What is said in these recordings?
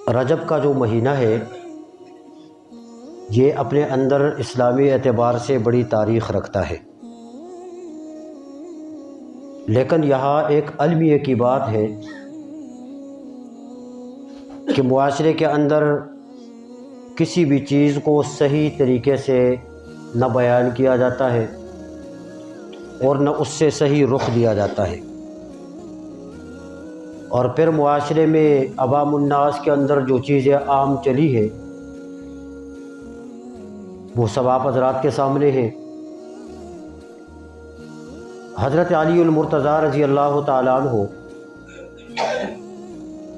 رجب کا جو مہینہ ہے یہ اپنے اندر اسلامی اعتبار سے بڑی تاریخ رکھتا ہے، لیکن یہاں ایک المیہ کی بات ہے کہ معاشرے کے اندر کسی بھی چیز کو صحیح طریقے سے نہ بیان کیا جاتا ہے اور نہ اس سے صحیح رخ دیا جاتا ہے، اور پھر معاشرے میں عوام الناس کے اندر جو چیزیں عام چلی ہے وہ سب آپ حضرات کے سامنے ہیں۔ حضرت علی المرتضیٰ رضی اللہ تعالیٰ عنہ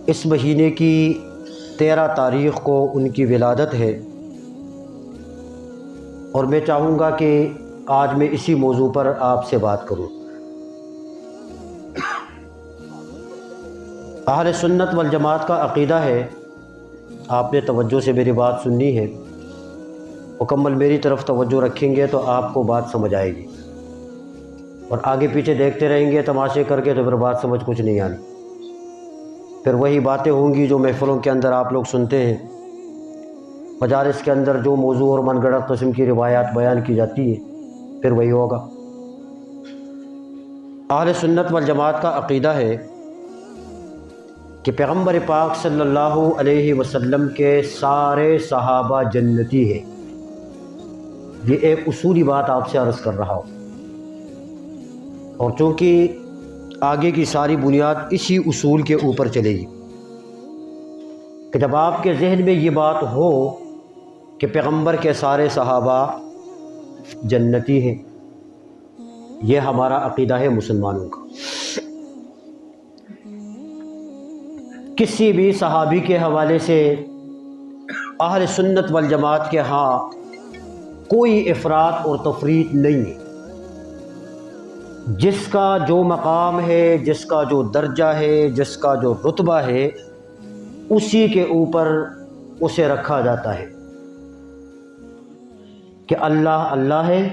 اس مہینے کی 13 تاریخ کو ان کی ولادت ہے، اور میں چاہوں گا کہ آج میں اسی موضوع پر آپ سے بات کروں۔ اہل سنت والجماعت کا عقیدہ ہے، آپ نے توجہ سے میری بات سننی ہے، مکمل میری طرف توجہ رکھیں گے تو آپ کو بات سمجھ آئے گی، اور آگے پیچھے دیکھتے رہیں گے تماشے کر کے تو پھر بات سمجھ کچھ نہیں آنی، پھر وہی باتیں ہوں گی جو محفلوں کے اندر آپ لوگ سنتے ہیں، مجالس کے اندر جو موضوع اور من گھڑت قسم کی روایات بیان کی جاتی ہیں پھر وہی ہوگا۔ اہل سنت والجماعت کا عقیدہ ہے کہ پیغمبر پاک صلی اللہ علیہ وسلم کے سارے صحابہ جنتی ہیں، یہ ایک اصولی بات آپ سے عرض کر رہا ہوں، اور چونکہ آگے کی ساری بنیاد اسی اصول کے اوپر چلے گی کہ جب آپ کے ذہن میں یہ بات ہو کہ پیغمبر کے سارے صحابہ جنتی ہیں، یہ ہمارا عقیدہ ہے مسلمانوں کا۔ کسی بھی صحابی کے حوالے سے اہل سنت والجماعت کے ہاں کوئی افراط اور تفریط نہیں ہے، جس کا جو مقام ہے، جس کا جو درجہ ہے، جس کا جو رتبہ ہے، اسی کے اوپر اسے رکھا جاتا ہے کہ اللہ اللہ ہے،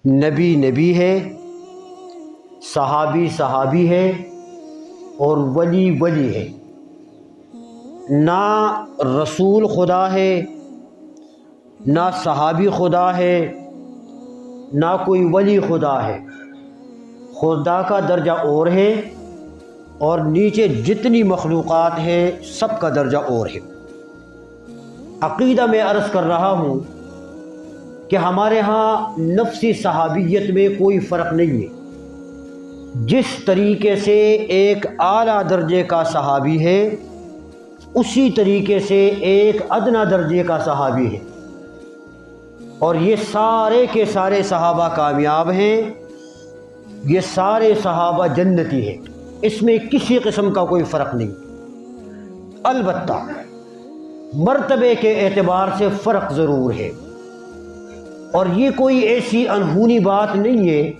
نبی نبی ہے، صحابی صحابی ہے، اور ولی ولی ہے۔ نہ رسول خدا ہے، نہ صحابی خدا ہے، نہ کوئی ولی خدا ہے، خدا کا درجہ اور ہے، اور نیچے جتنی مخلوقات ہیں سب کا درجہ اور ہے۔ عقیدہ میں عرض کر رہا ہوں کہ ہمارے ہاں نفسی صحابیت میں کوئی فرق نہیں ہے، جس طریقے سے ایک اعلیٰ درجے کا صحابی ہے اسی طریقے سے ایک ادنیٰ درجے کا صحابی ہے، اور یہ سارے کے سارے صحابہ کامیاب ہیں، یہ سارے صحابہ جنتی ہیں، اس میں کسی قسم کا کوئی فرق نہیں۔ البتہ مرتبے کے اعتبار سے فرق ضرور ہے، اور یہ کوئی ایسی انہونی بات نہیں ہے،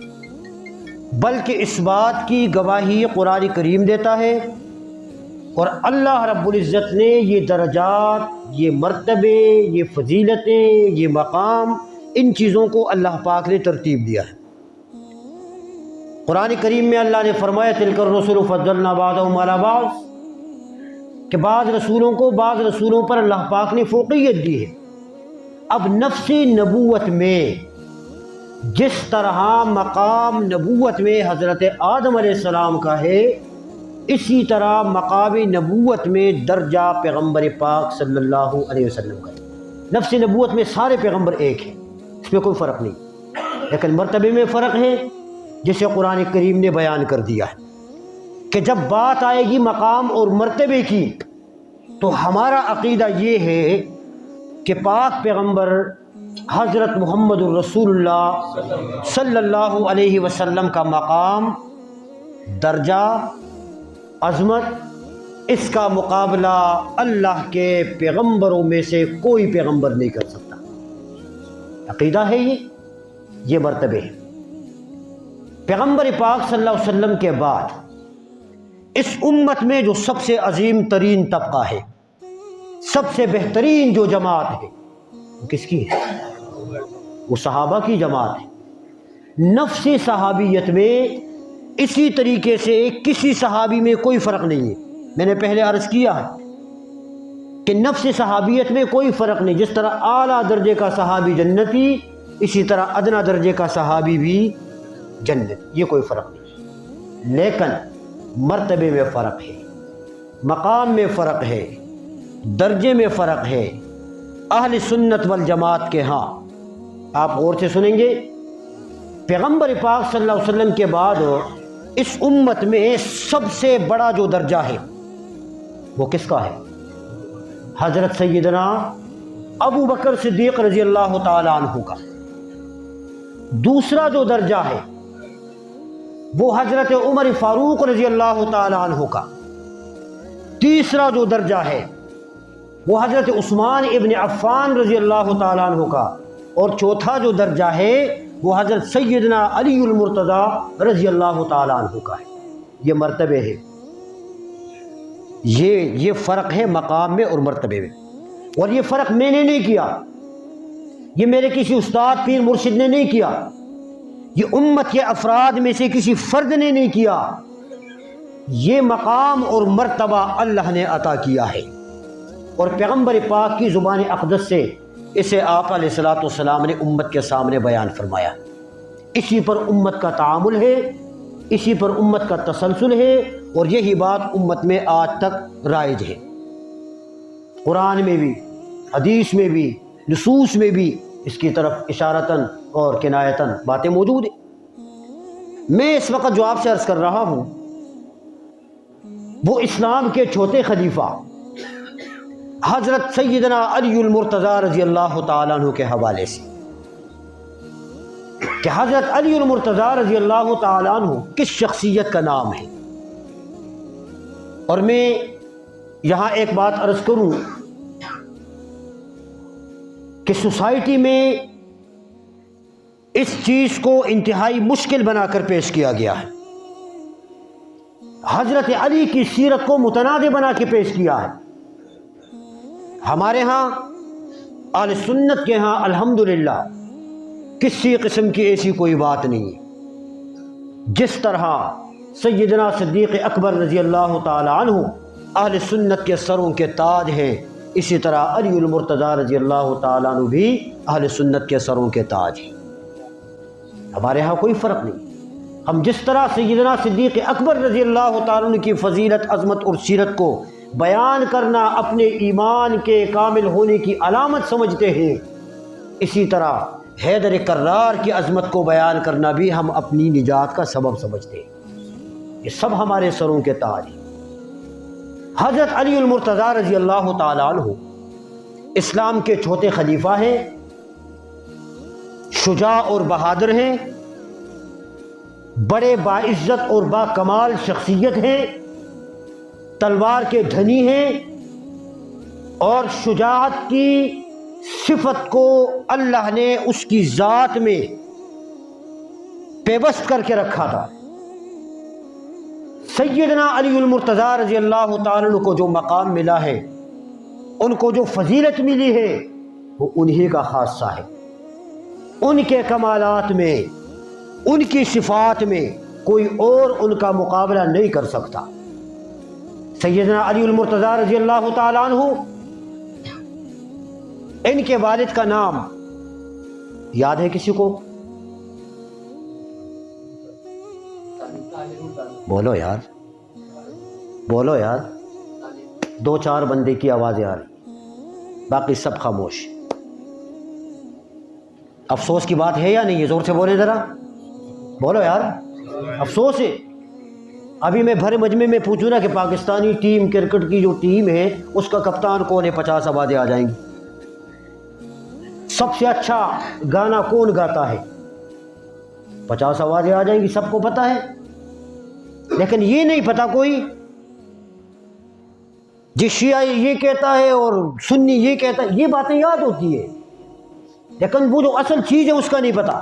بلکہ اس بات کی گواہی قرآن کریم دیتا ہے، اور اللہ رب العزت نے یہ درجات، یہ مرتبے، یہ فضیلتیں، یہ مقام، ان چیزوں کو اللہ پاک نے ترتیب دیا ہے۔ قرآن کریم میں اللہ نے فرمایا تلک الرسل فضلنا بعضهم علی بعض، کہ بعض رسولوں کو بعض رسولوں پر اللہ پاک نے فوقیت دی ہے۔ اب نفس نبوت میں جس طرح مقام نبوت میں حضرت آدم علیہ السلام کا ہے، اسی طرح مقام نبوت میں درجہ پیغمبر پاک صلی اللہ علیہ وسلم کا ہے۔ نفس نبوت میں سارے پیغمبر ایک ہیں، اس میں کوئی فرق نہیں، لیکن مرتبے میں فرق ہے جسے قرآن کریم نے بیان کر دیا ہے کہ جب بات آئے گی مقام اور مرتبے کی تو ہمارا عقیدہ یہ ہے کہ پاک پیغمبر حضرت محمد الرسول اللہ صلی اللہ علیہ وسلم کا مقام، درجہ، عظمت، اس کا مقابلہ اللہ کے پیغمبروں میں سے کوئی پیغمبر نہیں کر سکتا۔ عقیدہ ہے یہ مرتبے ہے۔ پیغمبر پاک صلی اللہ علیہ وسلم کے بعد اس امت میں جو سب سے عظیم ترین طبقہ ہے، سب سے بہترین جو جماعت ہے، وہ کس کی ہے؟ وہ صحابہ کی جماعت ہے۔ نفس صحابیت میں اسی طریقے سے کسی صحابی میں کوئی فرق نہیں ہے۔ میں نے پہلے عرض کیا ہے کہ نفس صحابیت میں کوئی فرق نہیں، جس طرح اعلیٰ درجے کا صحابی جنتی اسی طرح ادنا درجے کا صحابی بھی جنت، یہ کوئی فرق نہیں، لیکن مرتبے میں فرق ہے، مقام میں فرق ہے، درجے میں فرق ہے۔ اہل سنت والجماعت کے ہاں آپ غور سے سنیں گے، پیغمبر پاک صلی اللہ علیہ وسلم کے بعد اس امت میں سب سے بڑا جو درجہ ہے وہ کس کا ہے؟ حضرت سیدنا ابو بکر صدیق رضی اللہ تعالیٰ عنہ کا۔ دوسرا جو درجہ ہے وہ حضرت عمر فاروق رضی اللہ تعالیٰ عنہ کا۔ تیسرا جو درجہ ہے وہ حضرت عثمان ابن عفان رضی اللہ تعالیٰ عنہ کا، اور چوتھا جو درجہ ہے وہ حضرت سیدنا علی المرتضی رضی اللہ تعالیٰ عنہ کا ہے۔ یہ مرتبے ہے، یہ فرق ہے مقام میں اور مرتبے میں، اور یہ فرق میں نے نہیں کیا، یہ میرے کسی استاد پیر مرشد نے نہیں کیا، یہ امت کے افراد میں سے کسی فرد نے نہیں کیا، یہ مقام اور مرتبہ اللہ نے عطا کیا ہے، اور پیغمبر پاک کی زبان اقدس سے اسے آقا علیہ الصلوۃ والسلام نے امت کے سامنے بیان فرمایا۔ اسی پر امت کا تعامل ہے، اسی پر امت کا تسلسل ہے، اور یہی بات امت میں آج تک رائج ہے۔ قرآن میں بھی، حدیث میں بھی، نصوص میں بھی اس کی طرف اشارتاً اور کنایتاً باتیں موجود ہیں۔ میں اس وقت جو آپ سے عرض کر رہا ہوں وہ اسلام کے چوتھے خلیفہ حضرت سیدنا علی المرتضی رضی اللہ تعالیٰ عنہ کے حوالے سے، کہ حضرت علی المرتضی رضی اللہ تعالیٰ عنہ کس شخصیت کا نام ہے۔ اور میں یہاں ایک بات عرض کروں کہ سوسائٹی میں اس چیز کو انتہائی مشکل بنا کر پیش کیا گیا ہے، حضرت علی کی سیرت کو متنازع بنا کے پیش کیا ہے۔ ہمارے ہاں اہل سنت کے ہاں الحمدللہ کسی قسم کی ایسی کوئی بات نہیں ہے۔ جس طرح سیدنا صدیق اکبر رضی اللہ تعالی عنہ اہل سنت کے سروں کے تاج ہیں، اسی طرح علی المرتضی رضی اللہ تعالی عنہ بھی اہل سنت کے سروں کے تاج ہیں۔ ہمارے ہاں کوئی فرق نہیں، ہم جس طرح سیدنا صدیق اکبر رضی اللہ تعالی عنہ کی فضیلت، عظمت اور سیرت کو بیان کرنا اپنے ایمان کے کامل ہونے کی علامت سمجھتے ہیں، اسی طرح حیدر کرار کی عظمت کو بیان کرنا بھی ہم اپنی نجات کا سبب سمجھتے ہیں۔ یہ سب ہمارے سروں کے تاج ہیں۔ حضرت علی المرتضی رضی اللہ تعالی عنہ اسلام کے چوتھے خلیفہ ہیں، شجاع اور بہادر ہیں، بڑے باعزت اور با کمال شخصیت ہیں، تلوار کے دھنی ہیں، اور شجاعت کی صفت کو اللہ نے اس کی ذات میں پیوست کر کے رکھا تھا۔ سیدنا علی المرتضی رضی اللہ تعالیٰ عنہ کو جو مقام ملا ہے، ان کو جو فضیلت ملی ہے، وہ انہی کا خاصہ ہے۔ ان کے کمالات میں، ان کی صفات میں کوئی اور ان کا مقابلہ نہیں کر سکتا۔ سیدنا علی المرتضی رضی اللہ تعالیٰ عنہ، ان کے والد کا نام یاد ہے کسی کو؟ بولو یار، بولو یار، دو چار بندے کی آوازیں آ رہی، باقی سب خاموش۔ افسوس کی بات ہے یا نہیں؟ زور سے بولیں ذرا، بولو یار، افسوس ہے۔ ابھی میں بھرے مجمع میں پوچھوں نا کہ پاکستانی ٹیم کرکٹ کی جو ٹیم ہے اس کا کپتان کون ہے، 50 آوازیں آ جائیں گی۔ سب سے اچھا گانا کون گاتا ہے، 50 آوازیں آ جائیں گی، سب کو پتہ ہے۔ لیکن یہ نہیں پتہ کوئی جی شیعہ یہ کہتا ہے اور سنی یہ کہتا ہے، یہ باتیں یاد ہوتی ہے، لیکن وہ جو اصل چیز ہے اس کا نہیں پتہ۔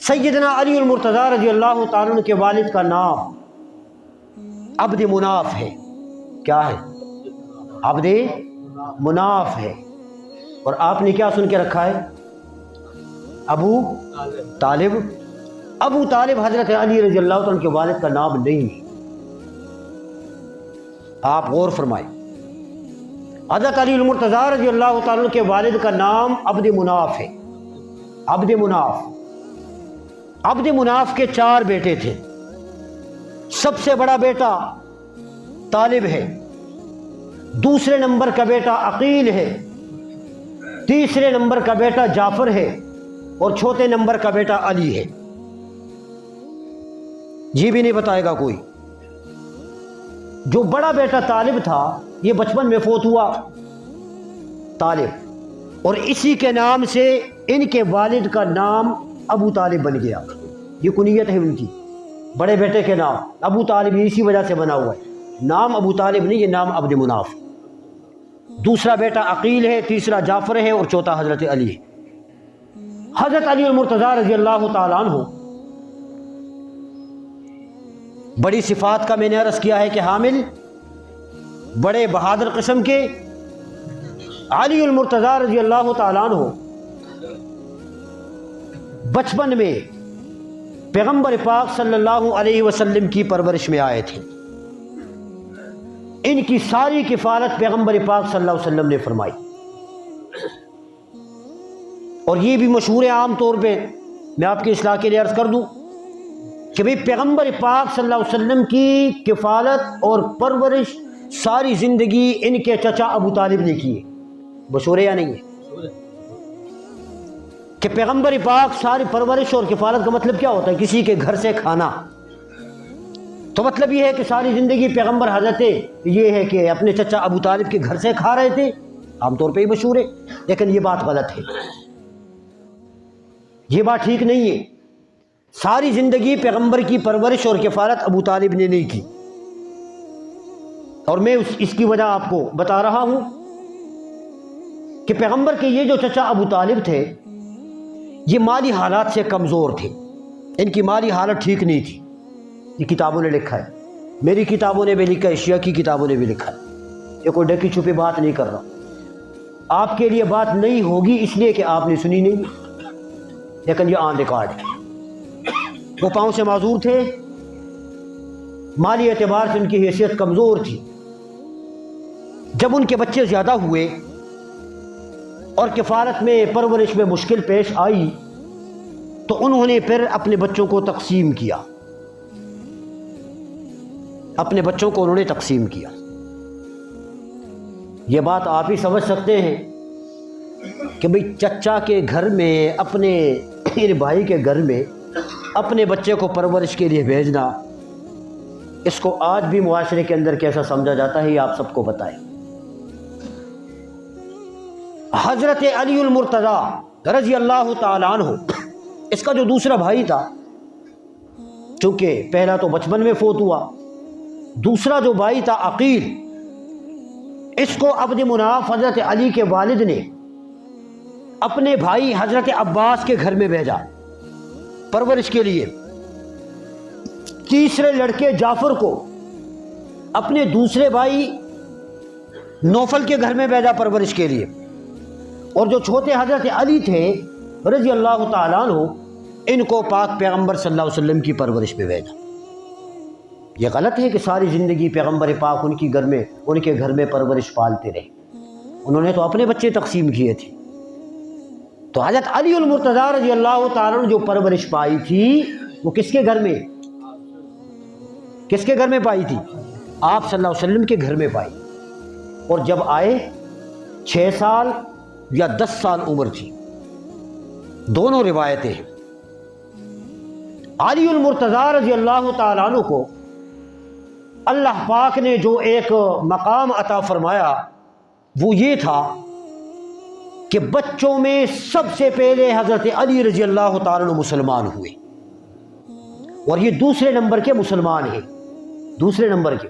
سیدنا علی المرتضی رضی اللہ تعالیٰ عنہ کے والد کا نام عبد مناف ہے۔ کیا ہے؟ عبد مناف ہے۔ اور آپ نے کیا سن کے رکھا ہے؟ ابو طالب۔ ابو طالب حضرت علی رضی اللہ تعالیٰ عنہ کے والد کا نام نہیں ہے۔ آپ غور فرمائیں، حضرت علی المرتضیٰ رضی اللہ تعالیٰ عنہ کے والد کا نام عبد مناف ہے۔ عبد مناف کے 4 بیٹے تھے۔ سب سے بڑا بیٹا طالب ہے، دوسرے نمبر کا بیٹا عقیل ہے، تیسرے نمبر کا بیٹا جعفر ہے، اور چوتھے نمبر کا بیٹا علی ہے۔ جی بھی نہیں بتائے گا کوئی۔ جو بڑا بیٹا طالب تھا یہ بچپن میں فوت ہوا، طالب، اور اسی کے نام سے ان کے والد کا نام ابو طالب بن گیا۔ یہ کنیت ہے ان کی، بڑے بیٹے کے نام ابو طالب اسی وجہ سے بنا ہوا ہے۔ نام ابو طالب نہیں، یہ نام عبد مناف۔ دوسرا بیٹا عقیل ہے، تیسرا جعفر ہے، اور چوتھا حضرت علی ہے۔ حضرت علی المرتضیٰ رضی اللہ تعالیٰ عنہ بڑی صفات کا میں نے عرض کیا ہے کہ حامل، بڑے بہادر قسم کے علی المرتضیٰ رضی اللہ تعالیٰ عنہ بچپن میں پیغمبر پاک صلی اللہ علیہ وسلم کی پرورش میں آئے تھے۔ ان کی ساری کفالت پیغمبر پاک صلی اللہ علیہ وسلم نے فرمائی، اور یہ بھی مشہور ہے عام طور پہ، میں آپ کی اصلاح کے لیے عرض کر دوں کہ بھئی پیغمبر پاک صلی اللہ علیہ وسلم کی کفالت اور پرورش ساری زندگی ان کے چچا ابو طالب نے کی ہے۔ مشہور ہے یا نہیں ہے کہ پیغمبر پاک ساری پرورش اور کفالت کا مطلب کیا ہوتا ہے؟ کسی کے گھر سے کھانا، تو مطلب یہ ہے کہ ساری زندگی پیغمبر حضرت یہ ہے کہ اپنے چچا ابو طالب کے گھر سے کھا رہے تھے، عام طور پہ ہی مشہور ہے، لیکن یہ بات غلط ہے، یہ بات ٹھیک نہیں ہے۔ ساری زندگی پیغمبر کی پرورش اور کفالت ابو طالب نے نہیں کی، اور میں اس کی وجہ آپ کو بتا رہا ہوں کہ پیغمبر کے یہ جو چچا ابو طالب تھے یہ مالی حالات سے کمزور تھے، ان کی مالی حالت ٹھیک نہیں تھی۔ یہ کتابوں نے لکھا ہے، میری کتابوں نے بھی لکھا ہے، شیعہ کی کتابوں نے بھی لکھا ہے، یہ کوئی ڈکی چھپی بات نہیں کر رہا۔ آپ کے لیے بات نہیں ہوگی اس لیے کہ آپ نے سنی نہیں، لیکن یہ آن ریکارڈ ہے۔ وہ پاؤں سے معذور تھے، مالی اعتبار سے ان کی حیثیت کمزور تھی۔ جب ان کے بچے زیادہ ہوئے اور کفالت میں پرورش میں مشکل پیش آئی تو انہوں نے پھر اپنے بچوں کو تقسیم کیا، اپنے بچوں کو انہوں نے تقسیم کیا۔ یہ بات آپ ہی سمجھ سکتے ہیں کہ بھئی چچا کے گھر میں، اپنے بھائی کے گھر میں اپنے بچے کو پرورش کے لیے بھیجنا، اس کو آج بھی معاشرے کے اندر کیسا سمجھا جاتا ہے یہ آپ سب کو بتائیں۔ حضرت علی المرتضیٰ رضی اللہ تعالیٰ عنہ، اس کا جو دوسرا بھائی تھا، چونکہ پہلا تو بچپن میں فوت ہوا، دوسرا جو بھائی تھا عقیل، اس کو عبد مناف حضرت علی کے والد نے اپنے بھائی حضرت عباس کے گھر میں بھیجا پرورش کے لیے۔ تیسرے لڑکے جعفر کو اپنے دوسرے بھائی نوفل کے گھر میں بھیجا پرورش کے لیے، اور جو چھوٹے حضرت علی تھے رضی اللہ تعالیٰ عنہ، ان کو پاک پیغمبر صلی اللہ علیہ وسلم کی پرورش میں بھیجا۔ یہ غلط ہے کہ ساری زندگی پیغمبر پاک ان کے گھر میں پرورش پالتے رہے، انہوں نے تو اپنے بچے تقسیم کیے تھے۔ تو حضرت علی المرتضیٰ رضی اللہ تعالیٰ عنہ جو پرورش پائی تھی وہ کس کے گھر میں پائی تھی؟ آپ صلی اللہ علیہ وسلم کے گھر میں پائی، اور جب آئے 6 سال یا 10 سال عمر تھی، دونوں روایتیں ہیں۔ علی المرتضیٰ رضی اللہ تعالیٰ عنہ کو اللہ پاک نے جو ایک مقام عطا فرمایا وہ یہ تھا کہ بچوں میں سب سے پہلے حضرت علی رضی اللہ تعالیٰ عنہ مسلمان ہوئے، اور یہ دوسرے نمبر کے مسلمان ہیں۔ دوسرے نمبر کے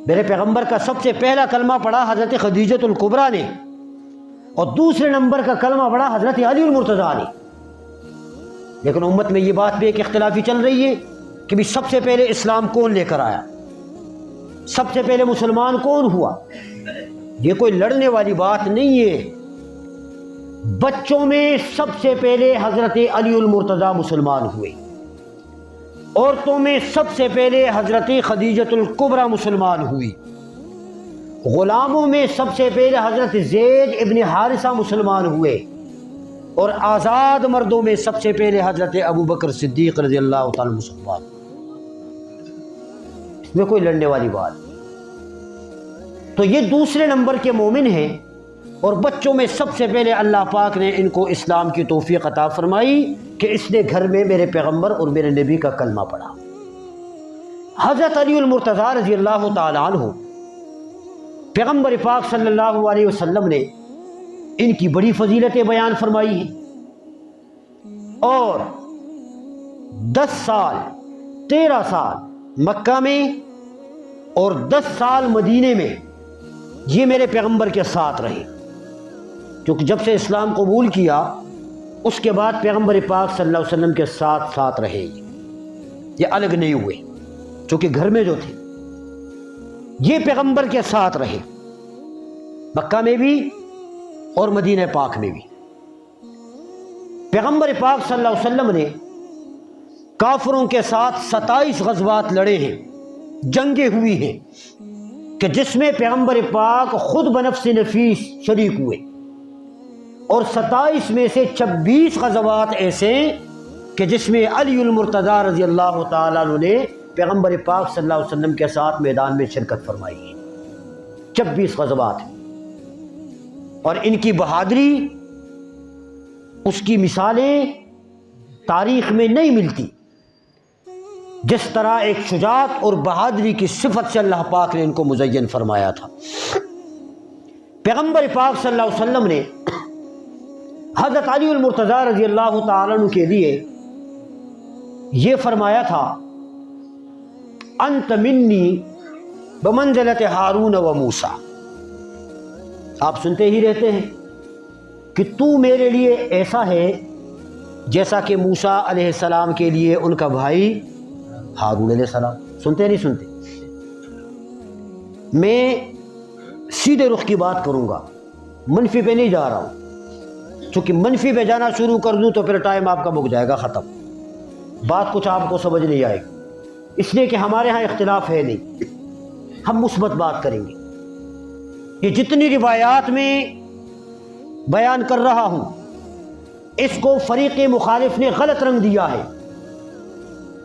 میرے پیغمبر کا سب سے پہلا کلمہ پڑھا حضرت خدیجۃ الکبریٰ نے، اور دوسرے نمبر کا کلمہ پڑھا حضرت علی المرتضیٰ نے۔ لیکن امت میں یہ بات بھی ایک اختلافی چل رہی ہے کہ بھی سب سے پہلے اسلام کون لے کر آیا، سب سے پہلے مسلمان کون ہوا؟ یہ کوئی لڑنے والی بات نہیں ہے۔ بچوں میں سب سے پہلے حضرت علی المرتضیٰ مسلمان ہوئے، عورتوں میں سب سے پہلے حضرت خدیجۃ الکبریٰ مسلمان ہوئی، غلاموں میں سب سے پہلے حضرت زید ابن حارثہ مسلمان ہوئے، اور آزاد مردوں میں سب سے پہلے حضرت ابو بکر صدیق رضی اللہ تعالیٰ مسلمان۔ اس میں کوئی لڑنے والی بات نہیں۔ تو یہ دوسرے نمبر کے مومن ہیں، اور بچوں میں سب سے پہلے اللہ پاک نے ان کو اسلام کی توفیق عطا فرمائی کہ اس نے گھر میں میرے پیغمبر اور میرے نبی کا کلمہ پڑھا۔ حضرت علی المرتضیٰ رضی اللہ تعالیٰ عنہ، پیغمبر پاک صلی اللہ علیہ وسلم نے ان کی بڑی فضیلتیں بیان فرمائی ہیں، اور 10 سال 13 سال مکہ میں اور 10 سال مدینے میں یہ میرے پیغمبر کے ساتھ رہے، کیونکہ جب سے اسلام قبول کیا اس کے بعد پیغمبر پاک صلی اللہ علیہ وسلم کے ساتھ رہے، یہ الگ نہیں ہوئے، چونکہ گھر میں جو تھے یہ پیغمبر کے ساتھ رہے، مکہ میں بھی اور مدینہ پاک میں بھی۔ پیغمبر پاک صلی اللہ علیہ وسلم نے کافروں کے ساتھ 27 غزوات لڑے ہیں، جنگیں ہوئی ہیں، کہ جس میں پیغمبر پاک خود بنفس نفیس شریک ہوئے، اور 27 میں سے 26 غزوات ایسے کہ جس میں علی المرتضیٰ رضی اللہ تعالیٰ عنہ نے پیغمبر پاک صلی اللہ علیہ وسلم کے ساتھ میدان میں شرکت فرمائی ہے۔ 26 غزوات، اور ان کی بہادری، اس کی مثالیں تاریخ میں نہیں ملتی، جس طرح ایک شجاعت اور بہادری کی صفت سے اللہ پاک نے ان کو مزین فرمایا تھا۔ پیغمبر پاک صلی اللہ علیہ وسلم نے حضرت علی المرتضیٰ رضی اللہ تعالیٰ عنہ کے لیے یہ فرمایا تھا، انت منی بمنزلت ہارون و موسیٰ۔ آپ سنتے ہی رہتے ہیں کہ تو میرے لیے ایسا ہے جیسا کہ موسیٰ علیہ السلام کے لیے ان کا بھائی ہارون علیہ السلام۔ سنتے نہیں سنتے؟ میں سیدھے رخ کی بات کروں گا، منفی پہ نہیں جا رہا ہوں، چونکہ منفی پہ جانا شروع کر دوں تو پھر ٹائم آپ کا مک جائے گا، ختم، بات کچھ آپ کو سمجھ نہیں آئے گی، اس لیے کہ ہمارے ہاں اختلاف ہے نہیں، ہم مثبت بات کریں گے۔ یہ جتنی روایات میں بیان کر رہا ہوں اس کو فریق مخالف نے غلط رنگ دیا ہے،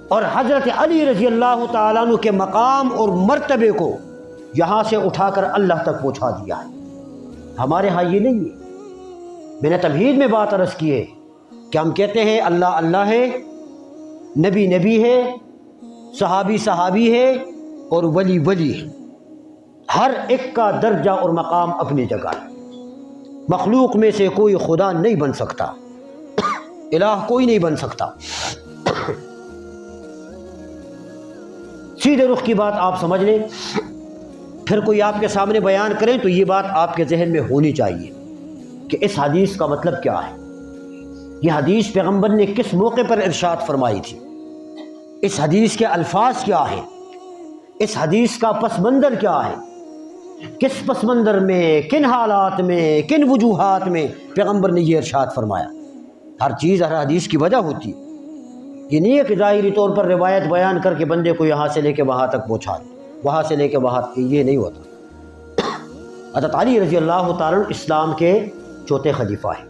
اور حضرت علی رضی اللہ تعالیٰ عنہ کے مقام اور مرتبے کو یہاں سے اٹھا کر اللہ تک پہنچا دیا ہے۔ ہمارے ہاں یہ نہیں ہے۔ میں نے تمہید میں بات عرض کی ہے کہ ہم کہتے ہیں اللہ اللہ ہے، نبی نبی ہے، صحابی صحابی ہے، اور ولی ولی ہے۔ ہر ایک کا درجہ اور مقام اپنی جگہ ہے۔ مخلوق میں سے کوئی خدا نہیں بن سکتا، الہ کوئی نہیں بن سکتا۔ سیدھے رخ کی بات آپ سمجھ لیں، پھر کوئی آپ کے سامنے بیان کریں تو یہ بات آپ کے ذہن میں ہونی چاہیے کہ اس حدیث کا مطلب کیا ہے، یہ حدیث پیغمبر نے کس موقع پر ارشاد فرمائی تھی، اس حدیث کے الفاظ کیا ہیں، اس حدیث کا پس منظر کیا ہے، کس پس منظر میں، کن حالات میں، کن وجوہات میں پیغمبر نے یہ ارشاد فرمایا۔ ہر چیز ہر حدیث کی وجہ ہوتی ہے، یہ نہیں ہے کہ ظاہری طور پر روایت بیان کر کے بندے کو یہاں سے لے کے وہاں تک پہنچا دے، وہاں سے لے کے وہاں، یہ نہیں ہوتا۔ حضرت علی رضی اللہ تعالیٰ عنہ اسلام کے چوتھے خلیفہ ہیں،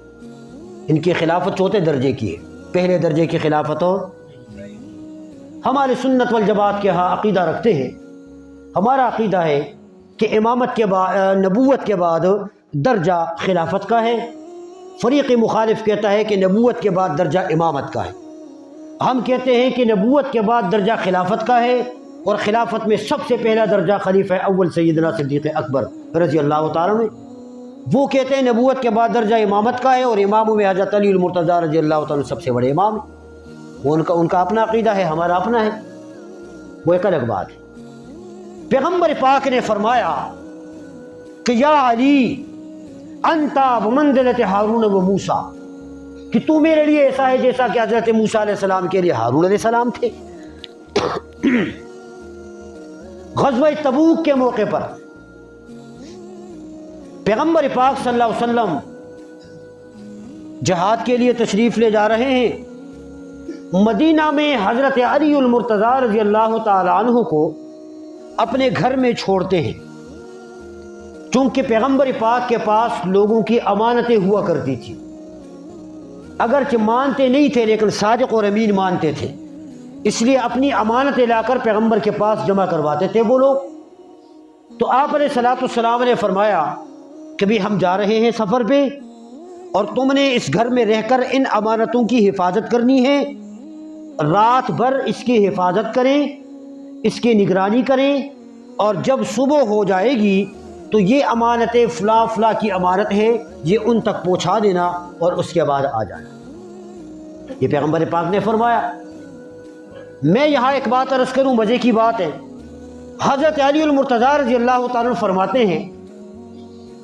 ان کی خلافت چوتھے درجے کی ہے، پہلے درجے کی خلافت ہو۔ ہمارے سنت والجماعت کے ہاں عقیدہ رکھتے ہیں، ہمارا عقیدہ ہے کہ امامت کے بعد، نبوت کے بعد درجہ خلافت کا ہے۔ فریق مخالف کہتا ہے کہ نبوت کے بعد درجہ امامت کا ہے، ہم کہتے ہیں کہ نبوت کے بعد درجہ خلافت کا ہے، اور خلافت میں سب سے پہلا درجہ خلیفہ اول سیدنا صدیق اکبر رضی اللہ تعالیٰ عنہ۔ وہ کہتے ہیں نبوت کے بعد درجہ امامت کا ہے، اور اماموں میں حضرت علی المرتضیٰ رضی اللہ تعالیٰ عنہ سب سے بڑے امام ہیں۔ وہ ان کا اپنا عقیدہ ہے، ہمارا اپنا ہے، وہ ایک الگ بات ہے۔ پیغمبر پاک نے فرمایا کہ یا علی انت بمنزلت ہارون و موسیٰ، کہ تو میرے لیے ایسا ہے جیسا کہ حضرت موسیٰ علیہ السلام کے لیے ہارون علیہ السلام تھے۔ غزوہ تبوک کے موقع پر پیغمبر پاک صلی اللہ علیہ وسلم جہاد کے لیے تشریف لے جا رہے ہیں، مدینہ میں حضرت علی المرتضیٰ رضی اللہ تعالی عنہ کو اپنے گھر میں چھوڑتے ہیں، چونکہ پیغمبر پاک کے پاس لوگوں کی امانتیں ہوا کرتی تھی، اگرچہ مانتے نہیں تھے لیکن صادق اور امین مانتے تھے، اس لیے اپنی امانتیں لا کر پیغمبر کے پاس جمع کرواتے تھے وہ لوگ۔ تو آپ علیہ الصلوۃ والسلام نے فرمایا کہ بھی ہم جا رہے ہیں سفر پہ، اور تم نے اس گھر میں رہ کر ان امانتوں کی حفاظت کرنی ہے، رات بھر اس کی حفاظت کریں، اس کی نگرانی کریں، اور جب صبح ہو جائے گی تو یہ امانتیں فلاں فلاں کی امانت ہے، یہ ان تک پہنچا دینا اور اس کے بعد آ جانا۔ یہ پیغمبر پاک نے فرمایا۔ میں یہاں ایک بات عرض کروں، مزے کی بات ہے، حضرت علی المرتضیٰ رضی اللہ تعالیٰ عنہ فرماتے ہیں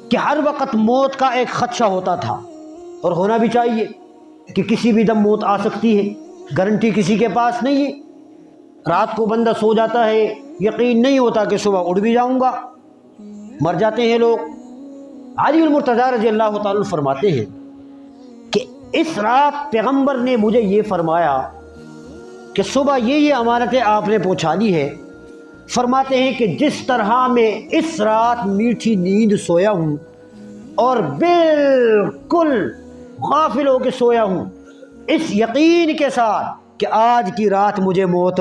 کہ ہر وقت موت کا ایک خدشہ ہوتا تھا، اور ہونا بھی چاہیے کہ کسی بھی دم موت آ سکتی ہے، گارنٹی کسی کے پاس نہیں ہے۔ رات کو بندہ سو جاتا ہے، یقین نہیں ہوتا کہ صبح اٹھ بھی جاؤں گا، مر جاتے ہیں لوگ۔ علی المرتضیٰ رضی اللہ تعالیٰ عنہ فرماتے ہیں کہ اس رات پیغمبر نے مجھے یہ فرمایا کہ صبح یہ امانتیں آپ نے پہنچا دی ہے۔ فرماتے ہیں کہ جس طرح میں اس رات میٹھی نیند سویا ہوں اور بالکل غافل ہو کے سویا ہوں، اس یقین کے ساتھ کہ آج کی رات مجھے موت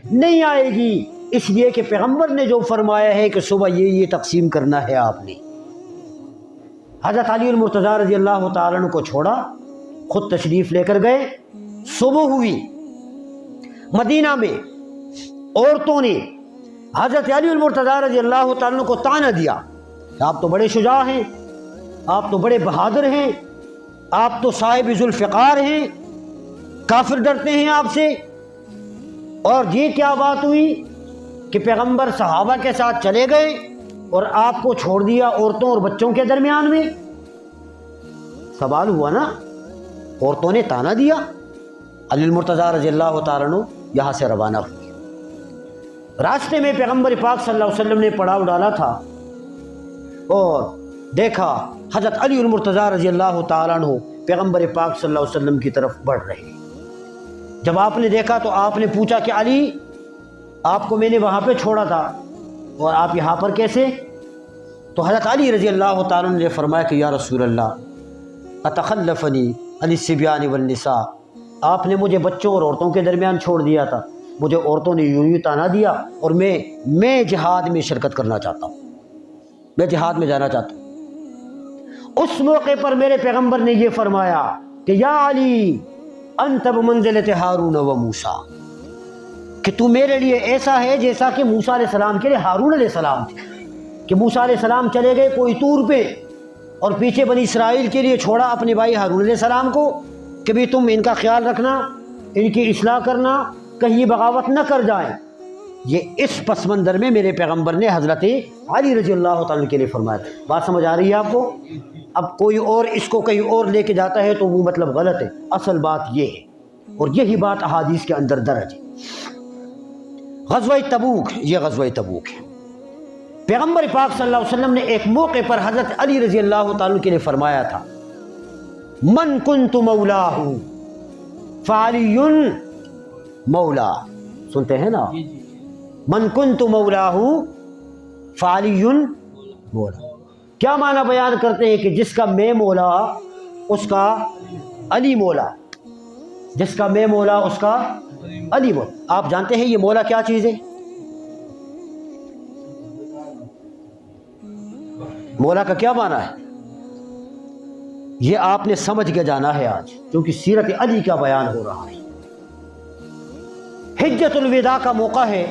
نہیں آئے گی، اس لیے کہ پیغمبر نے جو فرمایا ہے کہ صبح یہ تقسیم کرنا ہے آپ نے۔ حضرت علی المرتضیٰ رضی اللہ تعالیٰ عنہ کو چھوڑا، خود تشریف لے کر گئے۔ صبح ہوئی، مدینہ میں عورتوں نے حضرت علی المرتضیٰ رضی اللہ تعالیٰ عنہ کو طعنہ دیا کہ آپ تو بڑے شجاع ہیں، آپ تو بڑے بہادر ہیں، آپ تو صاحب ذوالفقار ہیں، کافر ڈرتے ہیں آپ سے۔ اور یہ کیا بات ہوئی کہ پیغمبر صحابہ کے ساتھ چلے گئے اور آپ کو چھوڑ دیا عورتوں اور بچوں کے درمیان میں؟ سوال ہوا نا، عورتوں نے طعنہ دیا۔ علی المرتضیٰ رضی اللہ تعالیٰ عنہ یہاں سے روانہ ہوئے۔ راستے میں پیغمبر پاک صلی اللہ علیہ وسلم نے پڑاؤ ڈالا تھا اور دیکھا حضرت علی المرتضیٰ رضی اللہ تعالیٰ عنہ پیغمبر پاک صلی اللہ علیہ وسلم کی طرف بڑھ رہے ہیں۔ جب آپ نے دیکھا تو آپ نے پوچھا کہ علی، آپ کو میں نے وہاں پہ چھوڑا تھا اور آپ یہاں پر کیسے؟ تو حضرت علی رضی اللہ تعالیٰ عنہ نے فرمایا کہ یا رسول اللہ اتخلفنی علی الصبیان والنساء، آپ نے مجھے بچوں اور عورتوں کے درمیان چھوڑ دیا تھا، مجھے عورتوں نے یوں طعنہ دیا، اور میں جہاد میں شرکت کرنا چاہتا ہوں، میں جہاد میں جانا چاہتا ہوں۔ اس موقع پر میرے پیغمبر نے یہ فرمایا کہ یا علی انت بمنزلۃ ہارون و موسیٰ، کہ تو میرے لیے ایسا ہے جیسا کہ موسیٰ علیہ السلام کے لیے ہارون علیہ السلام تھے، کہ موسیٰ علیہ السلام چلے گئے کوئی طور پہ اور پیچھے بنی اسرائیل کے لیے چھوڑا اپنے بھائی ہارون علیہ السلام کو کہ بھی تم ان کا خیال رکھنا، ان کی اصلاح کرنا، کہیں بغاوت نہ کر جائیں۔ یہ اس پس منظر میں میرے پیغمبر نے حضرت علی رضی اللہ تعالیٰ کے لیے فرمایا۔ بات سمجھ آ رہی ہے آپ کو؟ اب کوئی اور اس کو کہیں اور لے کے جاتا ہے تو وہ مطلب غلط ہے، اصل بات یہ ہے، اور یہی بات احادیث کے اندر درج ہے۔ غزوہ تبوک، یہ غزوہ تبوک ہے۔ پیغمبر پاک صلی اللہ علیہ وسلم نے ایک موقع پر حضرت علی رضی اللہ تعالیٰ کے لیے فرمایا تھا من کنت مولاہ فعلی مولا، سنتے ہیں نا، من کنت مولاہ فعلی مولا، کیا معنی بیان کرتے ہیں کہ جس کا میں مولا اس کا علی مولا، جس کا میں مولا اس کا علی مولا۔ آپ جانتے ہیں یہ مولا کیا چیز ہے؟ مولا کا کیا معنی ہے؟ یہ آپ نے سمجھ کے جانا ہے آج، کیونکہ سیرت علی کا بیان ہو رہا ہے۔ حجۃ الوداع کا موقع ہے،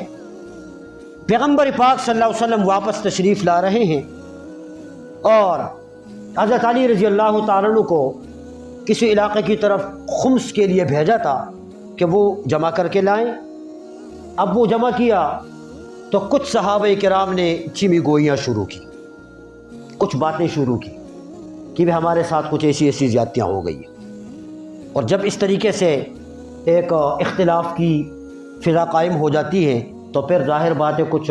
پیغمبر پاک صلی اللہ علیہ وسلم واپس تشریف لا رہے ہیں، اور حضرت علی رضی اللہ تعالیٰ عنہ کو کسی علاقے کی طرف خمس کے لیے بھیجا تھا کہ وہ جمع کر کے لائیں۔ اب وہ جمع کیا تو کچھ صحابہ کرام نے چمی گوئیاں شروع کی، کچھ باتیں شروع کی کہ بھی ہمارے ساتھ کچھ ایسی زیادتیاں ہو گئی ہیں، اور جب اس طریقے سے ایک اختلاف کی فضا قائم ہو جاتی ہے تو پھر ظاہر بات ہے کچھ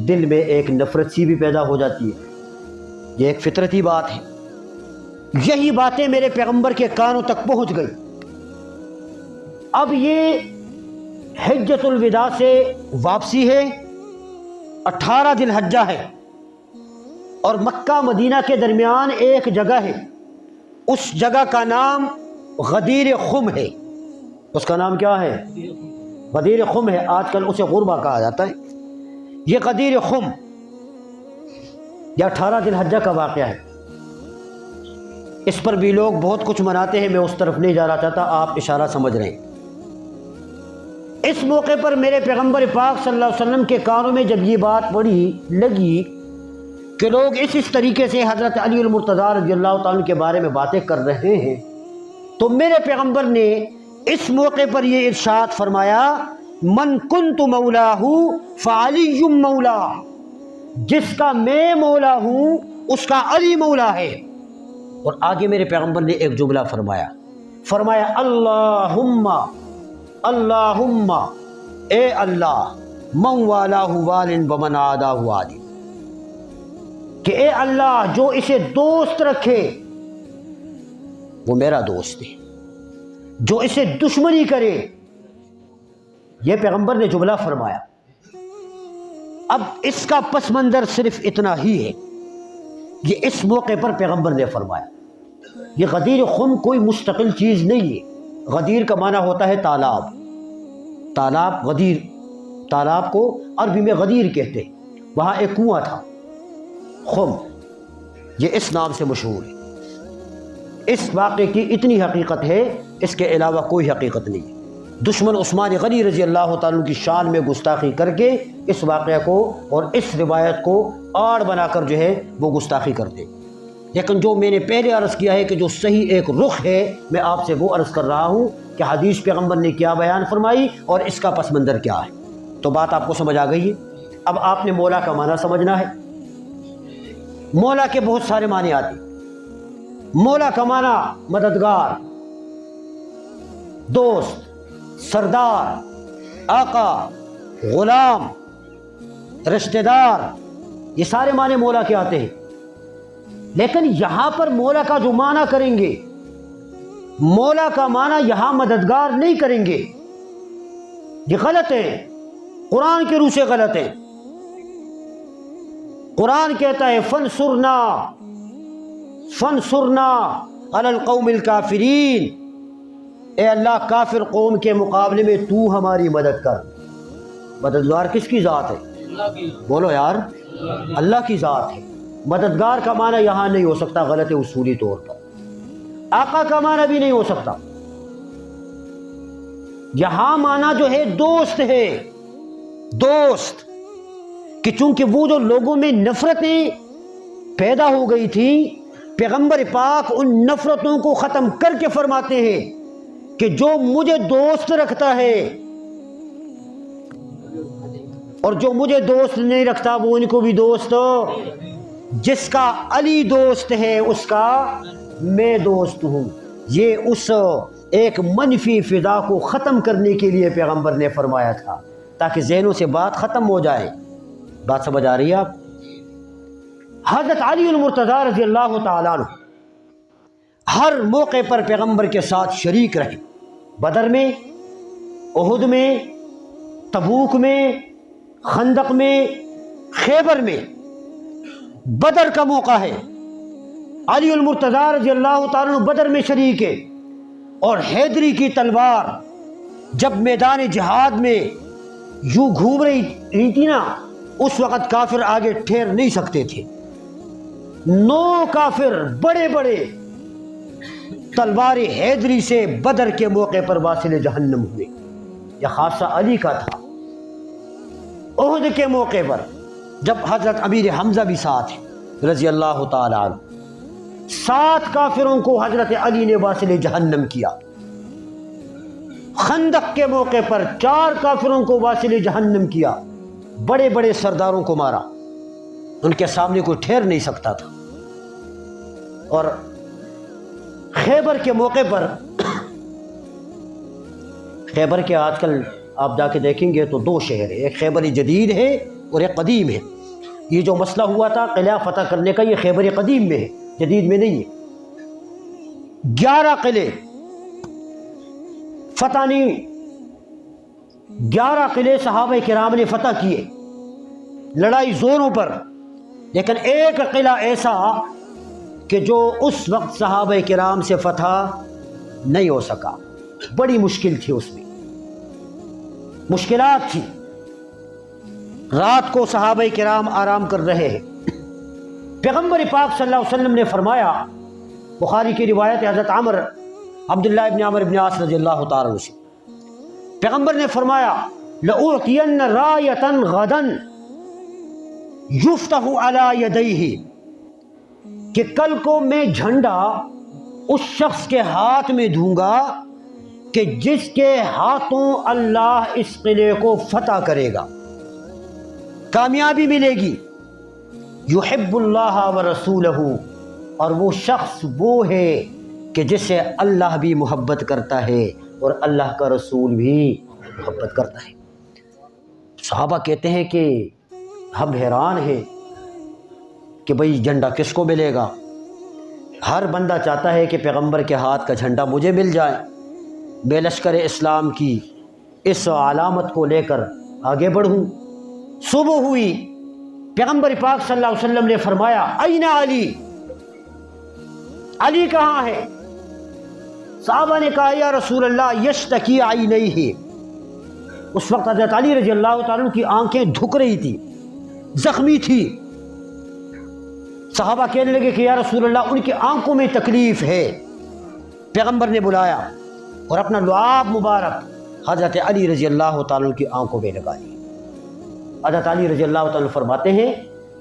دل میں ایک نفرت سی بھی پیدا ہو جاتی ہے، یہ ایک فطرتی بات ہے۔ یہی باتیں میرے پیغمبر کے کانوں تک پہنچ گئی۔ اب یہ حجۃ الوداع سے واپسی ہے، 18 ذی الحجہ ہے، اور مکہ مدینہ کے درمیان ایک جگہ ہے، اس جگہ کا نام غدیر خم ہے۔ اس کا نام کیا ہے؟ غدیر خم ہے، آج کل اسے غربہ کہا جاتا ہے۔ یہ غدیر خم یہ 18 ذی الحجہ کا واقعہ ہے۔ اس پر بھی لوگ بہت کچھ مناتے ہیں، میں اس طرف نہیں جانا چاہتا، آپ اشارہ سمجھ رہے ہیں۔ اس موقع پر میرے پیغمبر پاک صلی اللہ علیہ وسلم کے کانوں میں جب یہ بات پڑی لگی کہ لوگ اس طریقے سے حضرت علی المرتضیٰ رضی اللہ تعالیٰ کے بارے میں باتیں کر رہے ہیں، تو میرے پیغمبر نے اس موقع پر یہ ارشاد فرمایا، من کنت مولاہ فعلی مولا، جس کا میں مولا ہوں اس کا علی مولا ہے۔ اور آگے میرے پیغمبر نے ایک جملہ فرمایا اللہم اللہم، اے اللہ، من والاہ وال ومن عاداہ عادی، کہ اے اللہ جو اسے دوست رکھے وہ میرا دوست ہے، جو اسے دشمنی کرے، یہ پیغمبر نے جملہ فرمایا۔ اب اس کا پس منظر صرف اتنا ہی ہے، یہ اس موقع پر پیغمبر نے فرمایا۔ یہ غدیر خم کوئی مستقل چیز نہیں ہے۔ غدیر کا معنی ہوتا ہے تالاب، تالاب غدیر، تالاب کو عربی میں غدیر کہتے ہیں۔ وہاں ایک کنواں تھا، خم، یہ اس نام سے مشہور ہے۔ اس واقعے کی اتنی حقیقت ہے، اس کے علاوہ کوئی حقیقت نہیں ہے۔ دشمن عثمان غنی رضی اللہ تعالیٰ کی شان میں گستاخی کر کے اس واقعہ کو اور اس روایت کو آڑ بنا کر جو ہے وہ گستاخی کرتے۔ لیکن جو میں نے پہلے عرض کیا ہے کہ جو صحیح ایک رخ ہے، میں آپ سے وہ عرض کر رہا ہوں کہ حدیث پیغمبر نے کیا بیان فرمائی اور اس کا پس منظر کیا ہے۔ تو بات آپ کو سمجھ آ گئی ہے۔ اب آپ نے مولا کا معنی سمجھنا ہے۔ مولا کے بہت سارے معنی آتے ہیں۔ مولا کا معنی مددگار، دوست، سردار، آقا، غلام، رشتہ دار، یہ سارے معنی مولا کے آتے ہیں۔ لیکن یہاں پر مولا کا جو معنی کریں گے، مولا کا معنی یہاں مددگار نہیں کریں گے، یہ غلط ہے، قرآن کے روح سے غلط ہے۔ قرآن کہتا ہے فانصرنا فانصرنا علی القوم الکافرین، اے اللہ کافر قوم کے مقابلے میں تو ہماری مدد کر۔ مددگار کس کی ذات ہے؟ بولو یار، اللہ کی ذات ہے۔ مددگار کا معنی یہاں نہیں ہو سکتا، غلط ہے اصولی طور پر۔ آقا کا معنی بھی نہیں ہو سکتا۔ یہاں معنی جو ہے دوست ہے، دوست، کہ چونکہ وہ جو لوگوں میں نفرتیں پیدا ہو گئی تھی، پیغمبر پاک ان نفرتوں کو ختم کر کے فرماتے ہیں کہ جو مجھے دوست رکھتا ہے اور جو مجھے دوست نہیں رکھتا وہ ان کو بھی دوست ہو، جس کا علی دوست ہے اس کا میں دوست ہوں۔ یہ اس ایک منفی فضا کو ختم کرنے کے لیے پیغمبر نے فرمایا تھا، تاکہ ذہنوں سے بات ختم ہو جائے۔ بات سمجھ آ رہی ہے آپ؟ حضرت علی المرتضیٰ رضی اللہ تعالیٰ عنہ ہر موقع پر پیغمبر کے ساتھ شریک رہے، بدر میں، احد میں، تبوک میں، خندق میں، خیبر میں۔ بدر کا موقع ہے، علی المرتضیٰ رضی اللہ تعالیٰ عنہ بدر میں شریک ہے، اور حیدری کی تلوار جب میدان جہاد میں یوں گھوم رہی تھی نا، اس وقت کافر آگے ٹھہر نہیں سکتے تھے۔ 9 کافر بڑے بڑے تلوار حیدری سے بدر کے موقع پر واصل جہنم ہوئے۔ یہ خاصہ علی کا تھا۔ احد کے موقع پر جب حضرت امیر حمزہ بھی ساتھ ہیں رضی اللہ تعالیٰ عنہ، 7 کافروں کو حضرت علی نے واصل جہنم کیا۔ خندق کے موقع پر 4 کافروں کو واصل جہنم کیا، بڑے بڑے سرداروں کو مارا، ان کے سامنے کوئی ٹھہر نہیں سکتا تھا۔ اور خیبر کے موقع پر، خیبر کے آج کل آپ جا کے دیکھیں گے تو 2 شہر ہیں، ایک خیبر جدید ہے اور ایک قدیم ہے۔ یہ جو مسئلہ ہوا تھا قلعہ فتح کرنے کا، یہ خیبر قدیم میں ہے، جدید میں نہیں ہے۔ 11 قلعے فتح نہیں، 11 قلعے صحابہ کرام نے فتح کیے، لڑائی زوروں پر۔ لیکن ایک قلعہ ایسا کہ جو اس وقت صحابہ کرام سے فتح نہیں ہو سکا، بڑی مشکل تھی، اس میں مشکلات تھی۔ رات کو صحابہ کرام آرام کر رہے ہیں، پیغمبر پاک صلی اللہ علیہ وسلم نے فرمایا، بخاری کی روایت حضرت عبداللہ ابن عمر ابن عاص رضی اللہ تعالیٰ عنہ سے، پیغمبر نے فرمایا لَأُعْطِيَنَّ رَایَةً غَدًا يُفْتَحُ عَلَى يَدَيْهِ، کہ کل کو میں جھنڈا اس شخص کے ہاتھ میں دوں گا کہ جس کے ہاتھوں اللہ اس قلعے کو فتح کرے گا، کامیابی ملے گی۔ یحب اللہ ورسولہ، اور وہ شخص وہ ہے کہ جسے اللہ بھی محبت کرتا ہے اور اللہ کا رسول بھی محبت کرتا ہے۔ صحابہ کہتے ہیں کہ ہم حیران ہیں کہ بھئی جھنڈا کس کو ملے گا؟ ہر بندہ چاہتا ہے کہ پیغمبر کے ہاتھ کا جھنڈا مجھے مل جائے، میں لشکر اسلام کی اس علامت کو لے کر آگے بڑھوں۔ صبح ہوئی، پیغمبر پاک صلی اللہ علیہ وسلم نے فرمایا این علی، علی کہاں ہے؟ صحابہ نے کہا یا رسول اللہ یشتکی عینیہ، اس وقت حضرت علی رضی اللہ تعالیٰ عنہ کی آنکھیں دھک رہی تھی، زخمی تھی۔ صحابہ کہنے لگے کہ یا رسول اللہ ان کی آنکھوں میں تکلیف ہے۔ پیغمبر نے بلایا اور اپنا لعاب مبارک حضرت علی رضی اللہ تعالیٰ عنہ کی آنکھوں میں لگائی۔ حضرت علی رضی اللہ تعالیٰ عنہ فرماتے ہیں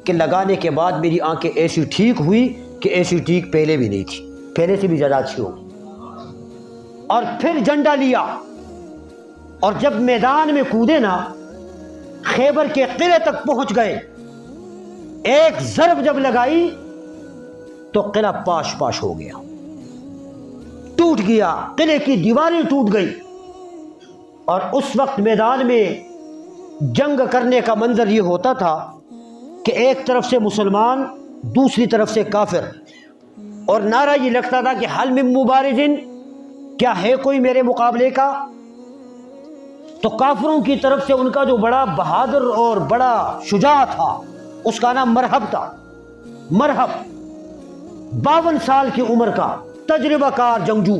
کہ لگانے کے بعد میری آنکھیں ایسی ٹھیک ہوئی کہ ایسی ٹھیک پہلے بھی نہیں تھی، پہلے سے بھی زیادہ اچھی ہو گئی۔ اور پھر جھنڈا لیا اور جب میدان میں کودے نا، خیبر کے قلعے تک پہنچ گئے، ایک ضرب جب لگائی تو قلعہ پاش پاش ہو گیا، ٹوٹ گیا، قلعے کی دیواریں ٹوٹ گئی۔ اور اس وقت میدان میں جنگ کرنے کا منظر یہ ہوتا تھا کہ ایک طرف سے مسلمان، دوسری طرف سے کافر، اور نعرہ یہ لگتا تھا کہ حل من مبارزن، کیا ہے کوئی میرے مقابلے کا؟ تو کافروں کی طرف سے ان کا جو بڑا بہادر اور بڑا شجاع تھا، اس کا نام مرحب تھا۔ مرحب 52 سال کی عمر کا تجربہ کار جنگجو،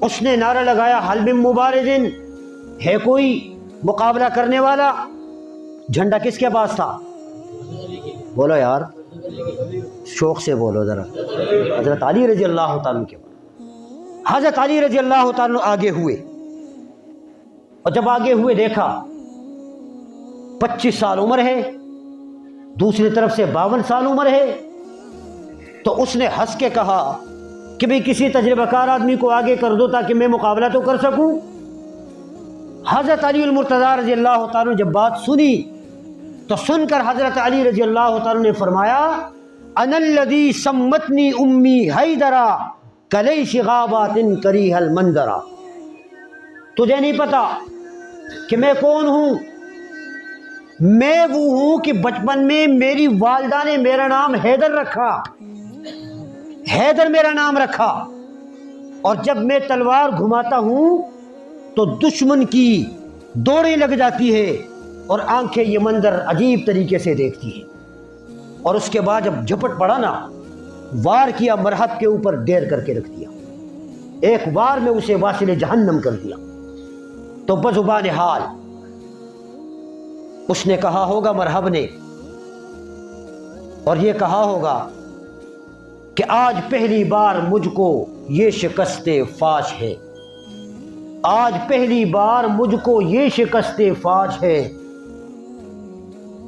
اس نے نعرہ لگایا حل من مبارزن، ہے کوئی مقابلہ کرنے والا؟ جھنڈا کس کے پاس تھا؟ بولو یار، شوق سے بولو ذرا۔ حضرت علی رضی اللہ تعالیٰ کے پاس۔ حضرت علی رضی اللہ تعالیٰ آگے ہوئے، اور جب آگے ہوئے دیکھا 25 سال عمر ہے، دوسری طرف سے 52 سال عمر ہے، تو اس نے ہنس کے کہا کہ بھئی کسی تجربہ کار آدمی کو آگے کر دو تاکہ میں مقابلہ تو کر سکوں۔ حضرت علی المرتضیٰ رضی اللہ تعالیٰ جب بات سنی تو سن کر حضرت علی رضی اللہ تعالیٰ نے فرمایا انا الذی سمتنی امی حیدرا کلیش غابات کریہ المنظرا، تجھے نہیں پتا کہ میں کون ہوں؟ میں وہ ہوں کہ بچپن میں میری والدہ نے میرا نام حیدر رکھا، حیدر میرا نام رکھا، اور جب میں تلوار گھماتا ہوں تو دشمن کی دوڑیں لگ جاتی ہے اور آنکھیں یہ منظر عجیب طریقے سے دیکھتی ہیں۔ اور اس کے بعد جب جھپٹ پڑا نا، وار کیا مرحب کے اوپر ڈیر کر کے رکھ دیا، ایک وار میں اسے واصل جہنم کر دیا۔ تو بزبان حال اس نے کہا ہوگا مرحب نے، اور یہ کہا ہوگا کہ آج پہلی بار مجھ کو یہ شکست فاش ہے، آج پہلی بار مجھ کو یہ شکست فاش ہے،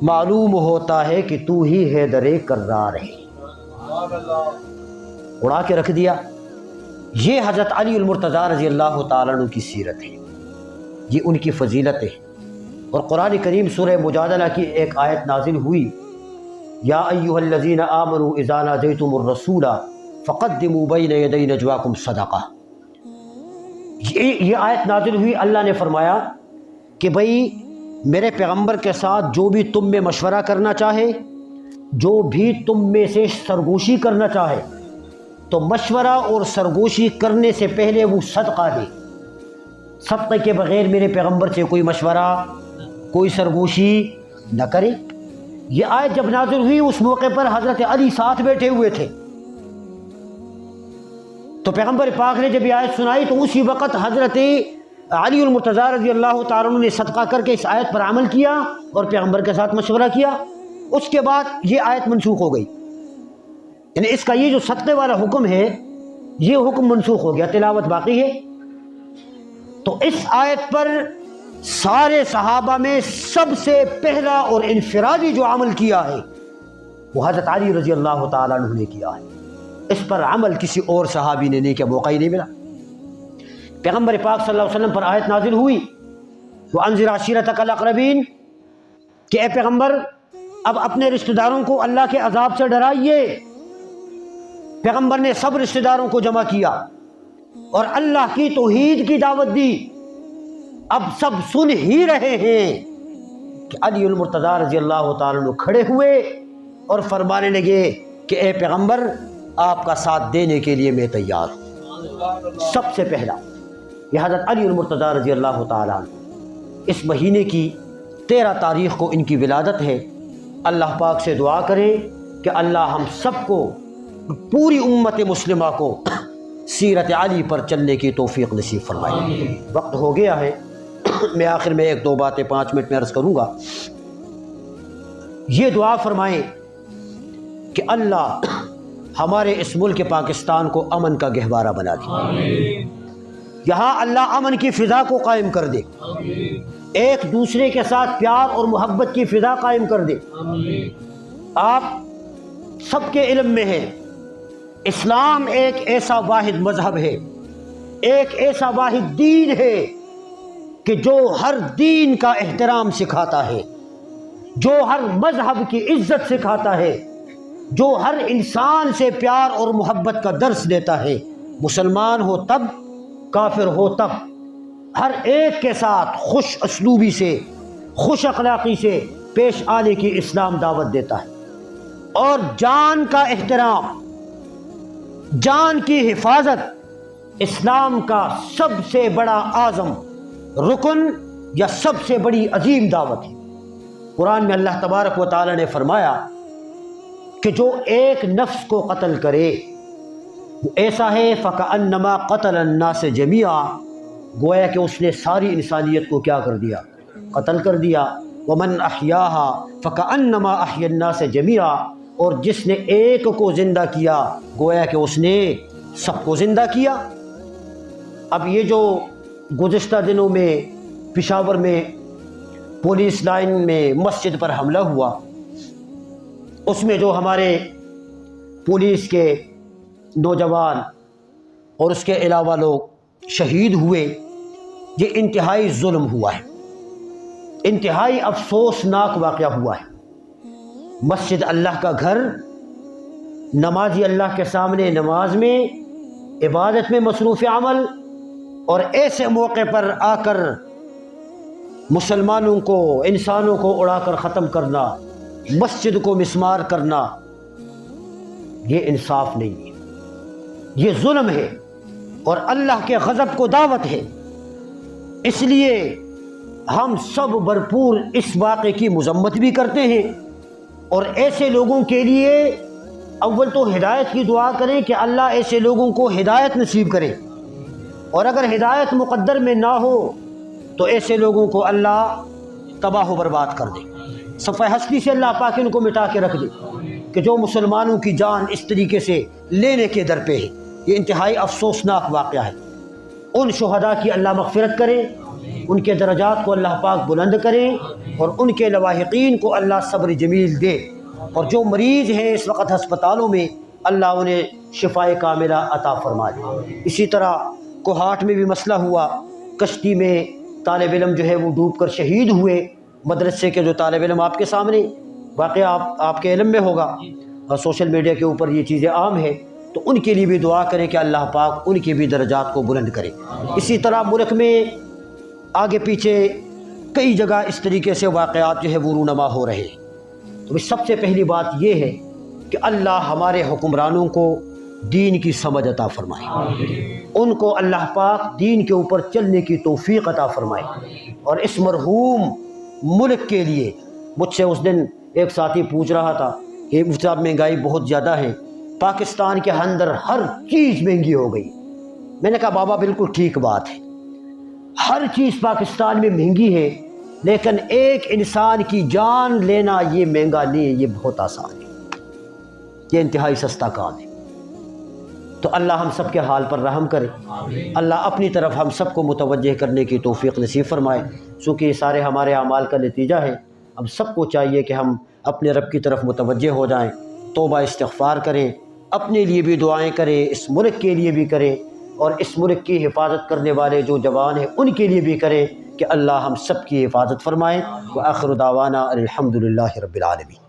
معلوم ہوتا ہے کہ تو ہی حیدر کرار ہے۔ اڑا کے رکھ دیا۔ یہ حضرت علی المرتضیٰ رضی اللہ تعالیٰ عنہ کی سیرت ہے، یہ ان کی فضیلت ہے۔ اور قرآن کریم سورہ مجادلہ کی ایک آیت نازل ہوئی، یا ایھا الذین آمنوا اذا ناجیتم الرسول فقدموا بین یدی نجواکم صدقہ۔ یہ آیت نازل ہوئی، اللہ نے فرمایا کہ بھئی میرے پیغمبر کے ساتھ جو بھی تم میں مشورہ کرنا چاہے، جو بھی تم میں سے سرگوشی کرنا چاہے، تو مشورہ اور سرگوشی کرنے سے پہلے وہ صدقہ دے۔ صدقے کے بغیر میرے پیغمبر سے کوئی مشورہ، کوئی سرگوشی نہ کرے۔ یہ آیت جب نازل ہوئی اس موقع پر حضرت علی ساتھ بیٹھے ہوئے تھے، تو پیغمبر پاک نے جب یہ آیت سنائی تو اسی وقت حضرت علی المرتضیٰ رضی اللہ تعالیٰ عنہ نے صدقہ کر کے اس آیت پر عمل کیا اور پیغمبر کے ساتھ مشورہ کیا۔ اس کے بعد یہ آیت منسوخ ہو گئی، یعنی اس کا یہ جو صدقے والا حکم ہے یہ حکم منسوخ ہو گیا، تلاوت باقی ہے۔ تو اس آیت پر سارے صحابہ میں سب سے پہلا اور انفرادی جو عمل کیا ہے وہ حضرت علی رضی اللہ تعالیٰ عنہ نے کیا ہے۔ اس پر عمل کسی اور صحابی نے نہیں کیا، موقع ہی نہیں ملا۔ پیغمبر پاک صلی اللہ علیہ وسلم پر آیت نازل ہوئی وَأَنذِرْ عَشِيرَتَكَ الْأَقْرَبِينَ کہ اے پیغمبر اب اپنے رشتہ داروں کو اللہ کے عذاب سے ڈرائیے۔ پیغمبر نے سب رشتہ داروں کو جمع کیا اور اللہ کی توحید کی دعوت دی۔ اب سب سن ہی رہے ہیں کہ علی المرتضیٰ رضی اللہ تعالیٰ عنہ کھڑے ہوئے اور فرمانے لگے کہ اے پیغمبر آپ کا ساتھ دینے کے لیے میں تیار ہوں۔ سب سے پہلا یہ حضرت علی المرتضیٰ رضی اللہ تعالیٰ عنہ، اس مہینے کی 13 تاریخ کو ان کی ولادت ہے۔ اللہ پاک سے دعا کریں کہ اللہ ہم سب کو، پوری امت مسلمہ کو سیرت علی پر چلنے کی توفیق نصیب فرمائے۔ وقت ہو گیا ہے، میں آخر میں 1-2 باتیں 5 منٹ میں عرض کروں گا۔ یہ دعا فرمائیں کہ اللہ ہمارے اس ملک پاکستان کو امن کا گہوارہ بنا دے، یہاں اللہ امن کی فضا کو قائم کر دے، ایک دوسرے کے ساتھ پیار اور محبت کی فضا قائم کر دے۔ آپ سب کے علم میں ہے اسلام ایک ایسا واحد مذہب ہے، ایک ایسا واحد دین ہے کہ جو ہر دین کا احترام سکھاتا ہے، جو ہر مذہب کی عزت سکھاتا ہے، جو ہر انسان سے پیار اور محبت کا درس دیتا ہے، مسلمان ہو تب، کافر ہو تب، ہر ایک کے ساتھ خوش اسلوبی سے، خوش اخلاقی سے پیش آنے کی اسلام دعوت دیتا ہے۔ اور جان کا احترام، جان کی حفاظت اسلام کا سب سے بڑا اعظم رکن یا سب سے بڑی عظیم دعوت ہے۔ قرآن میں اللہ تبارک و تعالی نے فرمایا کہ جو ایک نفس کو قتل کرے وہ ایسا ہے فَكَأَنَّمَا قَتَلَ النَّاسَ جَمِيعًا، گویا کہ اس نے ساری انسانیت کو کیا کر دیا؟ قتل کر دیا۔ وَمَنْ أَحْيَاهَا فَكَأَنَّمَا أَحْيَا النَّاسَ جَمِيعًا، اور جس نے ایک کو زندہ کیا گویا کہ اس نے سب کو زندہ کیا۔ اب یہ جو گزشتہ دنوں میں پشاور میں پولیس لائن میں مسجد پر حملہ ہوا، اس میں جو ہمارے پولیس کے نوجوان اور اس کے علاوہ لوگ شہید ہوئے، یہ انتہائی ظلم ہوا ہے، انتہائی افسوسناک واقعہ ہوا ہے۔ مسجد اللہ کا گھر، نمازی اللہ کے سامنے نماز میں، عبادت میں مصروف عمل، اور ایسے موقع پر آ کر مسلمانوں کو، انسانوں کو اڑا کر ختم کرنا، مسجد کو مسمار کرنا، یہ انصاف نہیں ہے، یہ ظلم ہے اور اللہ کے غضب کو دعوت ہے۔ اس لیے ہم سب بھرپور اس واقعے کی مذمت بھی کرتے ہیں، اور ایسے لوگوں کے لیے اول تو ہدایت کی دعا کریں کہ اللہ ایسے لوگوں کو ہدایت نصیب کرے، اور اگر ہدایت مقدر میں نہ ہو تو ایسے لوگوں کو اللہ تباہ و برباد کر دے، صفحہ ہستی سے اللہ پاک ان کو مٹا کے رکھ دے کہ جو مسلمانوں کی جان اس طریقے سے لینے کے در پہ ہے۔ یہ انتہائی افسوسناک واقعہ ہے۔ ان شہداء کی اللہ مغفرت کرے، ان کے درجات کو اللہ پاک بلند کرے، اور ان کے لواحقین کو اللہ صبر جمیل دے، اور جو مریض ہیں اس وقت ہسپتالوں میں اللہ انہیں شفاء کاملہ عطا فرمائے۔ اسی طرح کوہاٹ میں بھی مسئلہ ہوا، کشتی میں طالب علم جو ہے وہ ڈوب کر شہید ہوئے، مدرسے کے جو طالب علم، آپ کے سامنے واقعہ آپ کے علم میں ہوگا، اور سوشل میڈیا کے اوپر یہ چیزیں عام ہیں، تو ان کے لیے بھی دعا کریں کہ اللہ پاک ان کے بھی درجات کو بلند کرے۔ اسی طرح ملک میں آگے پیچھے کئی جگہ اس طریقے سے واقعات جو ہے وہ رونما ہو رہے ہیں۔ تو سب سے پہلی بات یہ ہے کہ اللہ ہمارے حکمرانوں کو دین کی سمجھ عطا فرمائے، ان کو اللہ پاک دین کے اوپر چلنے کی توفیق عطا فرمائے، اور اس مرحوم ملک کے لیے مجھ سے اس دن ایک ساتھی پوچھ رہا تھا کہ صاحب مہنگائی بہت زیادہ ہے، پاکستان کے اندر ہر چیز مہنگی ہو گئی۔ میں نے کہا بابا بالکل ٹھیک بات ہے، ہر چیز پاکستان میں مہنگی ہے، لیکن ایک انسان کی جان لینا یہ مہنگا نہیں ہے، یہ بہت آسان ہے، یہ انتہائی سستا کام ہے۔ تو اللہ ہم سب کے حال پر رحم کرے، اللہ اپنی طرف ہم سب کو متوجہ کرنے کی توفیق نصیب فرمائے، چونکہ یہ سارے ہمارے اعمال کا نتیجہ ہے۔ ہم سب کو چاہیے کہ ہم اپنے رب کی طرف متوجہ ہو جائیں، توبہ استغفار کریں، اپنے لیے بھی دعائیں کریں، اس ملک کے لیے بھی کریں، اور اس ملک کی حفاظت کرنے والے جو جوان ہیں ان کے لیے بھی کریں کہ اللہ ہم سب کی حفاظت فرمائے۔ وآخر دعوانا الحمد للہ رب العالمین۔